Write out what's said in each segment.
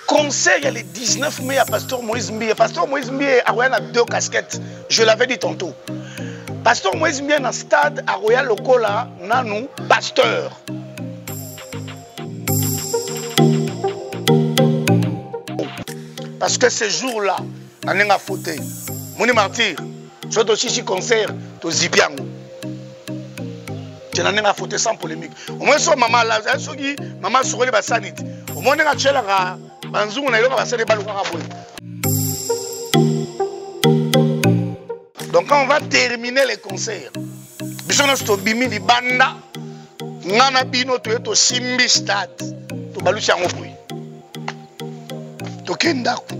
Conseil, il y a les 19 mai à Pasteur Moïse Mbiye. Pasteur Moïse Mbiye a deux casquettes. Je l'avais dit tantôt. Pasteur Moïse Mbiye dans le stade à Royal Lokola, nanou, pasteur. Parce que ce jour-là, on a fauté. Mon martyr, je suis aussi concert, tu zipiango. Tu n'en as fauté sans polémique. Au moins, so maman là, maman sur les bassanit. Au moins, on a tué la banzou, on a eu la bassanit donc, quand on va terminer les concerts, bisona sto bimi di banda, ngana bino to simbi stade, to balusi yango boy. To kendaku.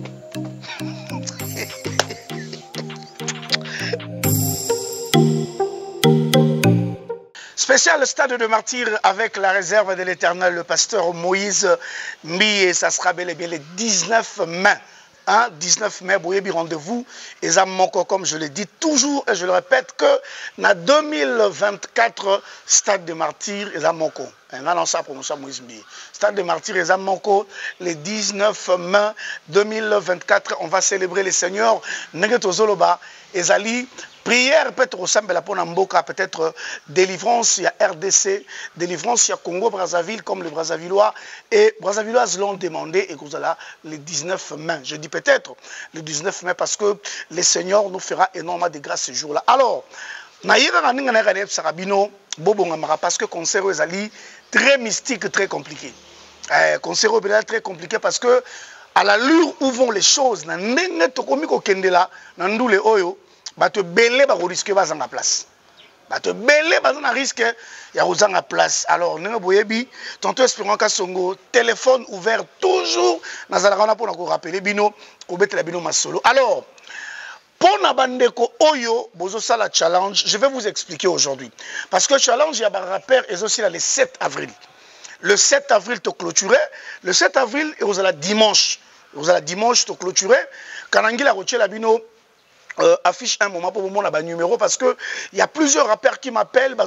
Spécial stade de martyr avec la réserve de l'Éternel, le pasteur Moïse Mbiye. Ça sera bel et bien le 19 mai. 19 mai, boyebi rendez-vous. Et ça manque, comme je le dis toujours, et je le répète, que dans 2024, stade de martyr, et ça manque. Stade de martyr, et ça manque. Le 19 mai 2024, on va célébrer le Seigneur. Negetozoloba, et Zali. Prière peut-être au Sambela pour Namboka, peut-être délivrance, il y a RDC, délivrance, il y a Congo-Brazzaville, comme les Brazzavillois. Et Brazzavilloises l'ont demandé, et vous allez le 19 mai. Je dis peut-être le 19 mai parce que le Seigneur nous fera énormément de grâce ce jour-là. Alors, parce que concert aux Ali, très mystique, très compliqué. Concert aux très compliqué parce que à l'allure où vont les choses, bato belé ba risque ba zanga place. Bato belé ba zanga risque ya zanga place. Alors nenga boyebi tonto espérant ka songo téléphone ouvert toujours nazalaka na pona ko rappeler bino ko betela bino masolo. Alors pona bandeko oyo bozo sala challenge, je vais vous expliquer aujourd'hui parce que challenge ya ba rappeur est aussi le 7 avril. Le 7 avril te clôturer, le 7 avril et vous allez dimanche. Vous allez dimanche te clôturer kanangila roche la bino affiche un moment pour mon numéro parce que il y a plusieurs rappeurs qui m'appellent ma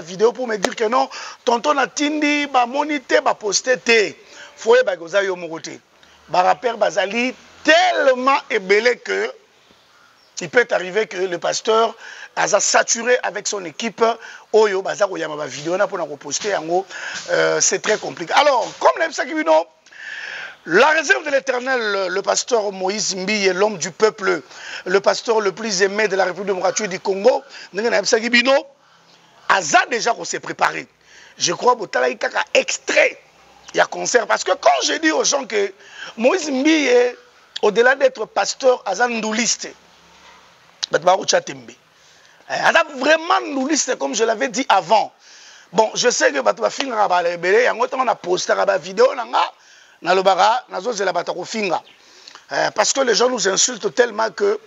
vidéo pour me dire que non tonton Natindi ba monité ba posté té foye ba goza yo moroté ba rappeur bazali tellement ébélé que il peut arriver que le pasteur a saturé avec son équipe oyo baza ko yama ba vidéo na pour na poster yango c'est très compliqué. Alors comme l'aime ça qui non la réserve de l'Éternel, le pasteur Moïse Mbiye, l'homme du peuple, le pasteur le plus aimé de la République démocratique du Congo, Aza déjà qu'on s'est préparé. Je crois que vous extrait, il y a concert. Parce que quand je dis aux gens que Moïse Mbiye, au-delà d'être pasteur, Aza ndouliste, Aza vraiment ndouliste, comme je l'avais dit avant. Bon, je sais que on a posté la vidéo, parce que les gens nous insultent tellement que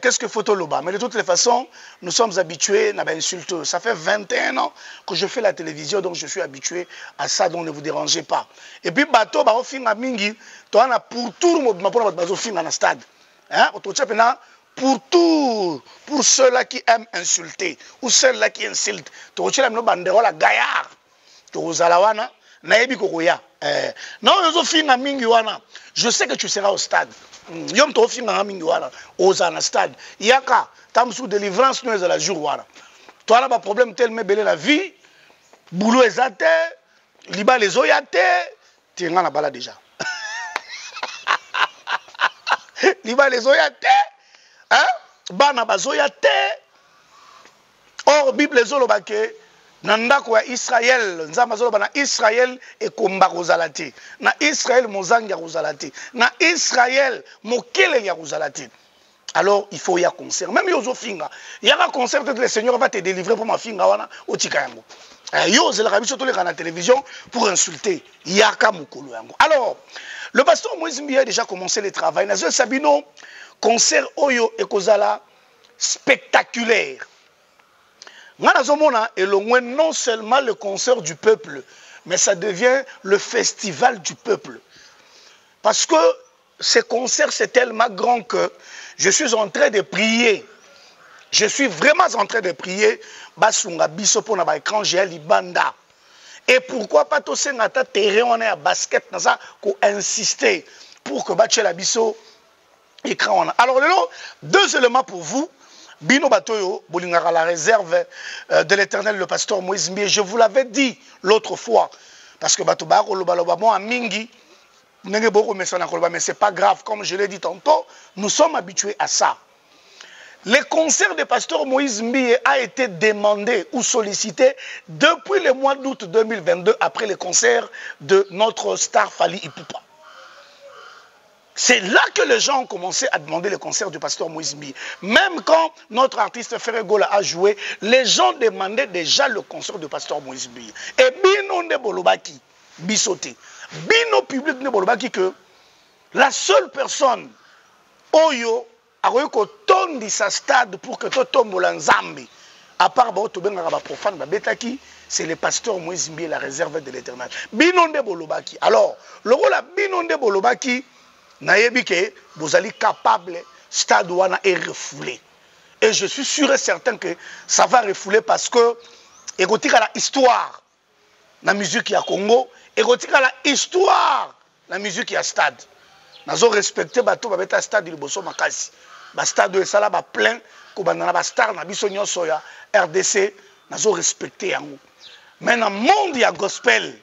qu'est-ce que photo loba. Mais de toutes les façons, nous sommes habitués à insulter. Ça fait 21 ans que je fais la télévision, donc je suis habitué à ça, donc ne vous dérangez pas. Et puis, bateau, mingi, pour tout le monde, pour stade. Pour tout, pour ceux-là qui aiment insulter, ou ceux-là qui insultent, tu as banderola gaillard, je sais que tu seras au stade. Yom to finga mingi wana ozana stade. Yaka tam sous délivrance nous la jour wana. Toi là ba problème tellement belé la vie. Boulot ezate, liba les oyate, tienga na bala déjà. Liba les oyate, hein? Bana bazoyate. Or Bible zolobake Nandako ya Israël, nzamba zoloba na Israël e komba kozalati. Na Israël mozangi ya kozalati. Na Israël mokele ya kozalati. Alors il faut y a concert. Même yozo finga. Il y a un concert peut-être le Seigneur va te délivrer pour ma finga wana otika yango. Yo zela biso to le na télévision pour insulter. Yaka mukolo yango. Alors le pasteur Moïse Mbiye a déjà commencé le travail. Na zo sabino concert oyo e kozala spectaculaire. Et non seulement le concert du peuple, mais ça devient le festival du peuple. Parce que ce concert, c'est tellement grand que je suis en train de prier. Je suis vraiment en train de prier. Basunga biso pour na écran libanda. Et pourquoi pas tout ce ngata terrain on est à basket dans ça qu'on insister pour que battre la biso écran on a. Alors deux éléments pour vous. Bino Batoyo, Bolingara, la réserve de l'Éternel, le pasteur Moïse Mbie. Je vous l'avais dit l'autre fois, parce que Batoba, Kolobaloba, à Mingi, mais c'est pas grave, comme je l'ai dit tantôt, nous sommes habitués à ça. Le concert de pasteur Moïse Mbie a été demandé ou sollicité depuis le mois d'août 2022, après le concert de notre star Fally Ipupa. C'est là que les gens ont commencé à demander le concert du pasteur Moïse Mbie. Même quand notre artiste Ferregola a joué, les gens demandaient déjà le concert du pasteur Moïse Mbie. Et Bino ne Bolobaki, Bisoté, Bino public ne Bolobaki que la seule personne, Oyo, a eu que tondi sa stade pour que tout tombe Nzambe, à part Baotobenga profane, Betaki, c'est le pasteur Moïse Mbie, la réserve de l'Éternel. Bino ne Bolobaki. Alors, le rôle à Bino ne Bolobaki, nayebi que vous allez capable stade wana est refoulé et je suis sûr et certain que ça va refouler parce que égotika la histoire la musique ya Congo égotika la histoire la musique ya stade nazo respecter bato babeta stade liboso makasi ba stade esala ba plein ko bandana ba star na biso nyonso ya RDC nazo respecter yango mais dans monde ya gospel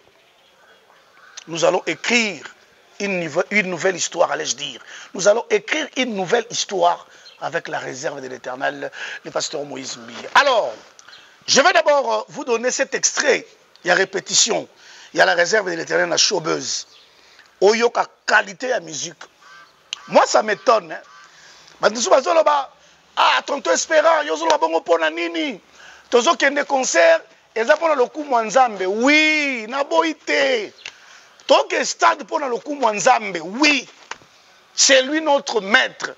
nous allons écrire une nouvelle histoire, allais-je dire. Nous allons écrire une nouvelle histoire avec la réserve de l'Éternel, le pasteur Moïse Mbie. Alors, je vais d'abord vous donner cet extrait. Il y a répétition. Il y a la réserve de l'Éternel, la showbuzz. Oyoka qualité à musique. Moi, ça m'étonne. Ah, tonton espérant, yozolo bongo pona nini. Tozo kende concert, eza pona loku mwanzambe. Oui, naboite. Tant que stade pour le coup Nzambe, oui, c'est lui notre maître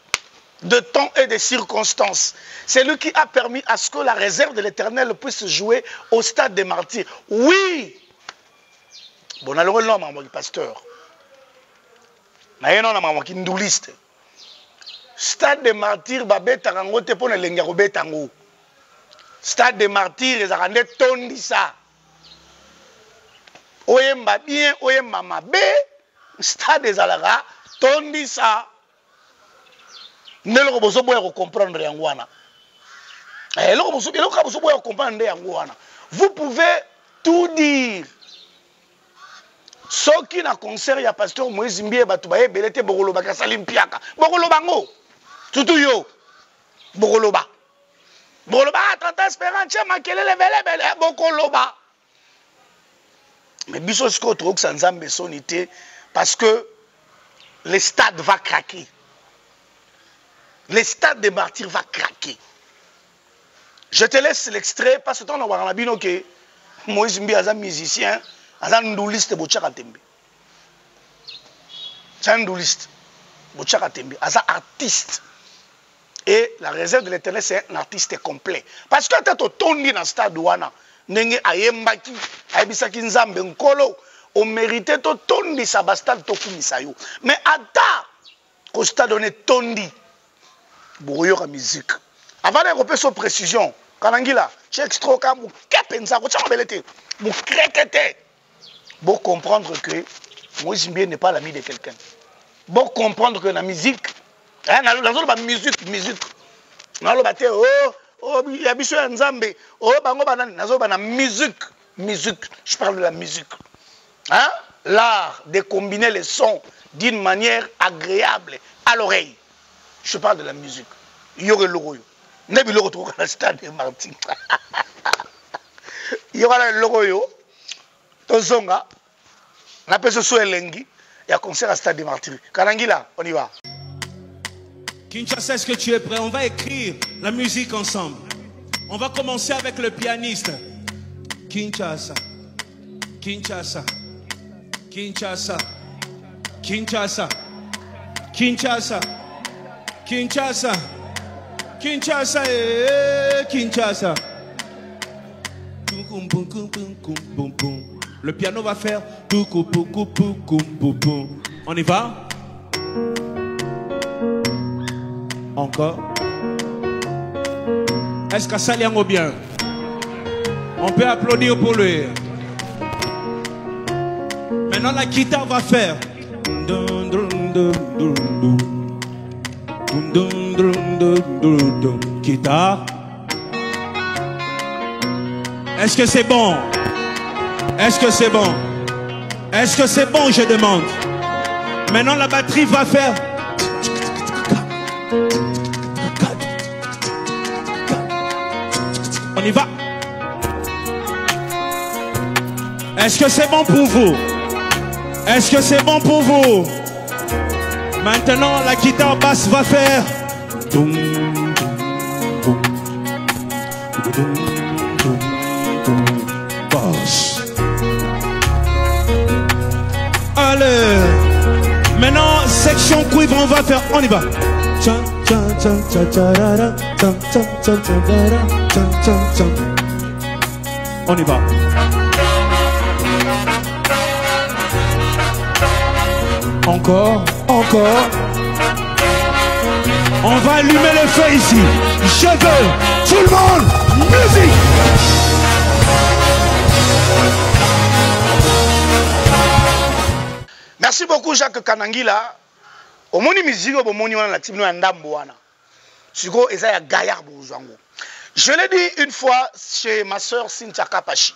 de temps et de circonstances. C'est lui qui a permis à ce que la réserve de l'Éternel puisse jouer au stade des martyrs. Oui. Bon, alors là, maman du pasteur. Mais non, maman qui ndouliste. Stade des martyrs, babé tarango te pone lengarobe tango. Stade des martyrs, les arandais tondi ça. Oyemba bien, oyemba mabe, stade des alara, tondi ça. Nelo bozo boya comprendre yangwana. Vous pouvez tout dire. Ce qui na concert ya pasteur Moïse Mbie batubaye belete bogoloba kasalim piaka. Bogoloba ngo. Tutu yo. Bogoloba. Bogoloba tanta espérance makelele bele bogoloba. Mais biso sko trop que Nzambe sonité parce que le stade va craquer. Le stade des martyrs va craquer. Je te laisse l'extrait parce que on a bino que Moïse Mbie est un musicien, un ndouliste bochaka tembe. C'est un ndouliste bochaka tembe, un artiste. Et la réserve de l'Éternel c'est un artiste complet. Parce que tu as tourné dans le stade wana. Nenge ayembaki ayebisaki Nzambe nkolo o mérité to tondi sa bastade to kumisa yo mais ata ko stade donné tondi boyo ka musique avant de repérer son précision kanangila check stroke mu kepenza ko tshaka belete mu krekete bon comprendre que Moïse Mbie n'est pas l'ami de quelqu'un bon comprendre que la musique la musique nalo bate oh, il y a besoin Nzambe. Oh, bango banane, nazo bana musique, je parle de la musique. Hein? L'art de combiner les sons d'une manière agréable à l'oreille. Je parle de la musique. Yore logo yo. Nebi logo to la stade de Martin. Yora logo yo. Tozonga. Na peso so elengi. Il y a concert à stade de Martin. Kanangila, on y va. Kinshasa, est-ce que tu es prêt? On va écrire la musique ensemble. On va commencer avec le pianiste. Kinshasa, Kinshasa, Kinshasa, Kinshasa, Kinshasa, Kinshasa, Kinshasa, Kinshasa. Le piano va faire. On y va? Encore. Est-ce que ça l'y bien? On peut applaudir pour lui. Maintenant, la guitare va faire. Guitare. Est-ce que c'est bon? Est-ce que c'est bon? Est-ce que c'est bon, je demande? Maintenant, la batterie va faire. On y va. Est-ce que c'est bon pour vous? Est-ce que c'est bon pour vous? Maintenant, la guitare basse va faire. Basse. Allez. Maintenant, section cuivre, on va faire. On y va. On y va. Encore, encore. On va allumer le feu ici. Je veux tout le monde, musique. Merci beaucoup Jacques Kanangila. Au moni musique au moni wana la tibino ndambo wana. Siko eza ya gaillard bozwango. Je l'ai dit une fois chez ma sœur Cynthia Kapachi.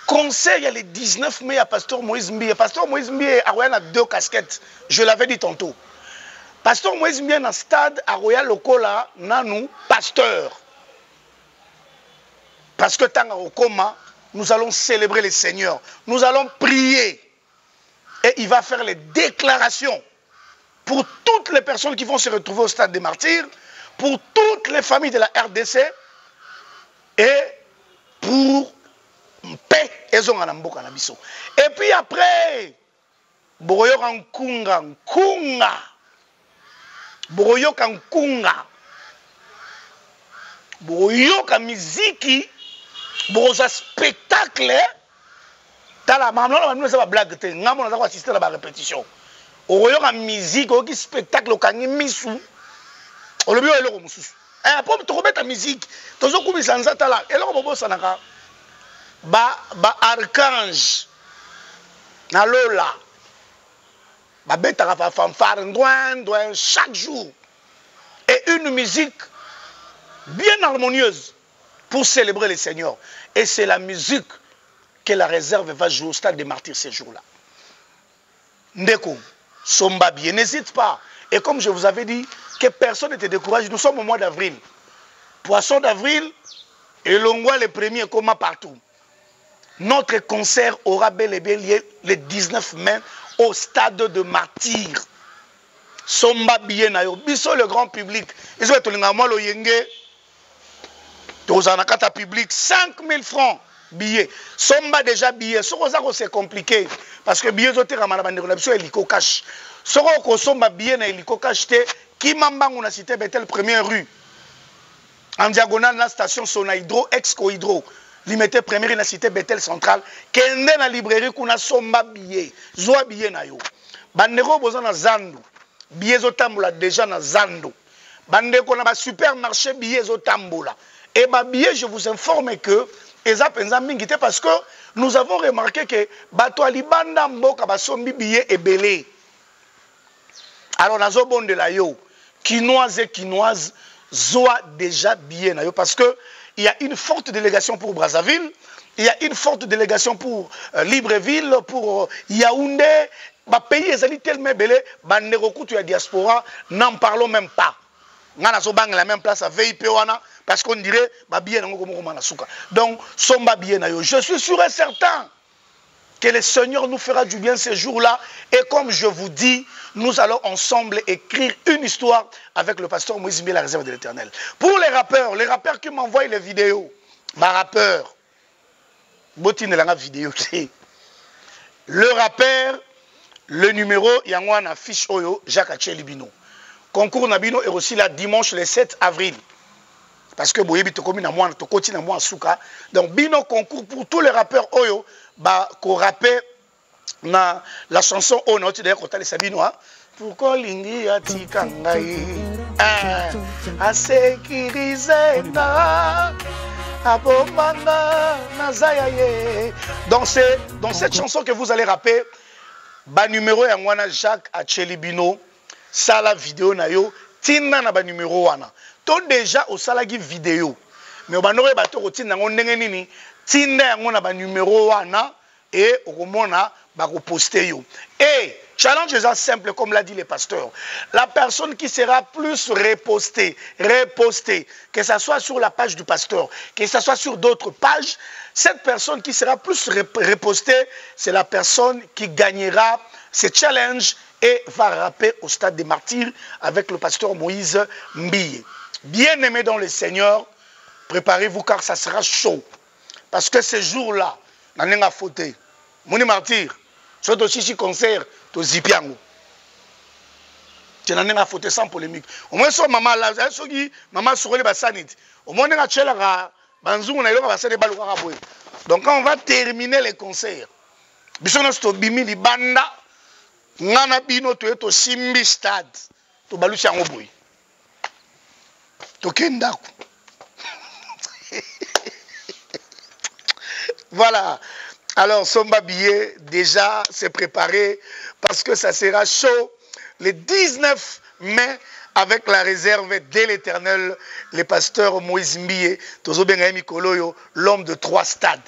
Conseil, il y a le 19 mai à Pasteur Moïse Mbie. Pasteur Moïse Mbie a deux casquettes. Je l'avais dit tantôt. Pasteur Moïse Mbie dans le stade à Royal Lokola, nanou, pasteur. Parce que tant au coma, nous allons célébrer le Seigneur. Nous allons prier. Et il va faire les déclarations pour toutes les personnes qui vont se retrouver au stade des martyrs, pour toutes les familles de la RDC et pour paix et puis après Boroyo Nkunga Boroyo Nkunga Boroyo ka miziki Boroza spectacle tala mamno nous ça va blague te ngamo na assister à la répétition Boroyo ka musique oki spectacle kangi misu olobi eloko mususu pour te remettre la musique tozo kumisa nzata la eloko bobo sanaka ba archange na lola ba betaka fa fanfare ndouin chaque jour et une musique bien harmonieuse pour célébrer le Seigneur et c'est la musique que la réserve va jouer au stade des martyrs ces jours-là. Ndeko somba bien, n'hésite pas et comme je vous avais dit que personne ne te décourage, nous sommes au mois d'avril, poisson d'avril et l'ongwa le premier comme partout. Notre concert aura bel et bien lieu le 19 mai au stade de martyrs. Somba bien na yo. Biso le grand public. Ils ont été moi lo yenge. Tozanakata public 5000 francs billets. Somba déjà billets. C'est compliqué parce que billets zote ramana bande ko biso eliko cash. Soko ko somba billet na eliko cash te ki mambangu na cité Bethel première rue. En diagonale la station Sona Hydro ex-co Hydro. Limité première na cité Bethel centrale kende na librairie kuna somba billet zwa billet na yo bandeko boza na zandu billet zo tambola déjà na zandu bandeko na ba supermarché billet zo tambola et ba billet je vous informe que eza penza mingi te parce que nous avons remarqué que bato alibanda mboka ba sombi billet ebelé alors nazo bonde la yo quinoise zwa déjà billet na yo parce que il y a une forte délégation pour Brazzaville, il y a une forte délégation pour Libreville, pour Yaoundé. Les pays est tellement belé, il y a diaspora, n'en parlons même pas. On a la même place à VIP parce qu'on dirait bien donc je suis sûr et certain que le Seigneur nous fera du bien ces jours-là et comme je vous dis, nous allons ensemble écrire une histoire avec le pasteur Moïse Mbie, la réserve de l'Éternel. Pour les rappeurs qui m'envoient les vidéos, ma rappeur, botine la vidéo, le rappeur, le numéro, Yangwana fiche Oyo, Jacques Acheli Bino. Concours Nabino est aussi là dimanche le 7 avril. Parce que Boyebi te commis na moi, te continue na moi souka. Donc Bino concours pour tous les rappeurs Oyo, bah qu'on rappelle na la chanson oh non tu d'ailleurs quand les Sabino hein pourquoi lingi atikangai a sécuriser na Dans cette chanson que vous allez rapper, ba numéro ya ngwana Jacques Achelibino, sala vidéo na yo, tinda na ba numéro wana. To déjà au salagi vidéo. Mais banore bato ko tinda ngo ndenge nini, tinda yango na ba numéro wana et okomona ba ko poster yo. Et challenge est simple comme l'a dit le pasteur. La personne qui sera plus repostée, que ce soit sur la page du pasteur, que ce soit sur d'autres pages, cette personne qui sera plus repostée, c'est la personne qui gagnera ce challenge et va rapper au stade des martyrs avec le pasteur Moïse Mbille. Bien aimé dans le Seigneur, préparez-vous car ça sera chaud. Parce que ce jour-là, on a fauté. Mon martyr, c'est aussi concert. Zipiango. Tu n'en as fauté sans polémique. Au moins, son maman là, maman sur les bassanit. Au moins, on a tché la banzou, on a eu la bassanit balouka. Donc, quand on va terminer les concerts, bisous sto bimi li banda, ngana bino to simbi stade, to balusi ango boy. To kendaku. Voilà. Alors, Somba Billet, déjà, s'est préparé parce que ça sera chaud le 19 mai avec la réserve de l'Éternel, le pasteur Moïse Mbille, Tozo Bengaïmi Koloyo, l'homme de 3 stades.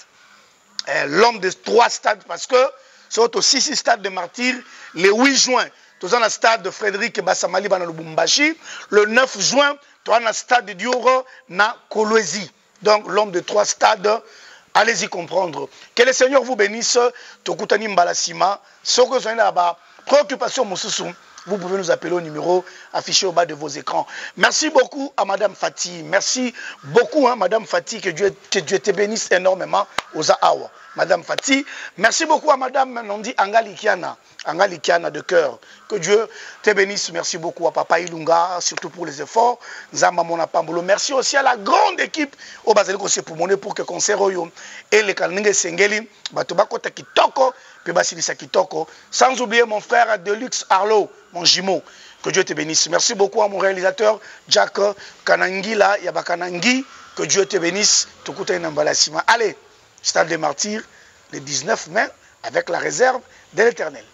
L'homme de 3 stades parce que c'est aussi 6 stades de martyrs le 8 juin. Tozo dans le stade de Frédéric Bassamali dans le Lubumbashi. Le 9 juin, tozo dans le stade de Dioro na Kolwezi. Donc, l'homme de 3 stades. Allez-y comprendre. Que le Seigneur vous bénisse. Tokutani Mbalasima. Ce que vous avez là-bas, préoccupation Moussoussou, vous pouvez nous appeler au numéro affiché au bas de vos écrans. Merci beaucoup à Madame Fatih. Merci beaucoup à Madame Fatih. Que Dieu te bénisse énormément aux Awa. Madame Fatih. Merci beaucoup à Madame Nondi Angalikiana. Angalikiana de cœur. Que Dieu te bénisse. Merci beaucoup à Papa Ilunga, surtout pour les efforts. Zama Mona Pambolo. Merci aussi à la grande équipe au Bazeliko Sepumone pour que concert Oyo et les Kalninge Sengeli, Batobako Takitoko, Pebasilisa Kitoko. Sans oublier mon frère Deluxe Arlo, mon jumeau. Que Dieu te bénisse. Merci beaucoup à mon réalisateur Jack Kanangila Yabakanangi. Que Dieu te bénisse. Tokuta Nambalasima. Allez, Stade des Martyrs, le 19 mai, avec la réserve de l'Éternel.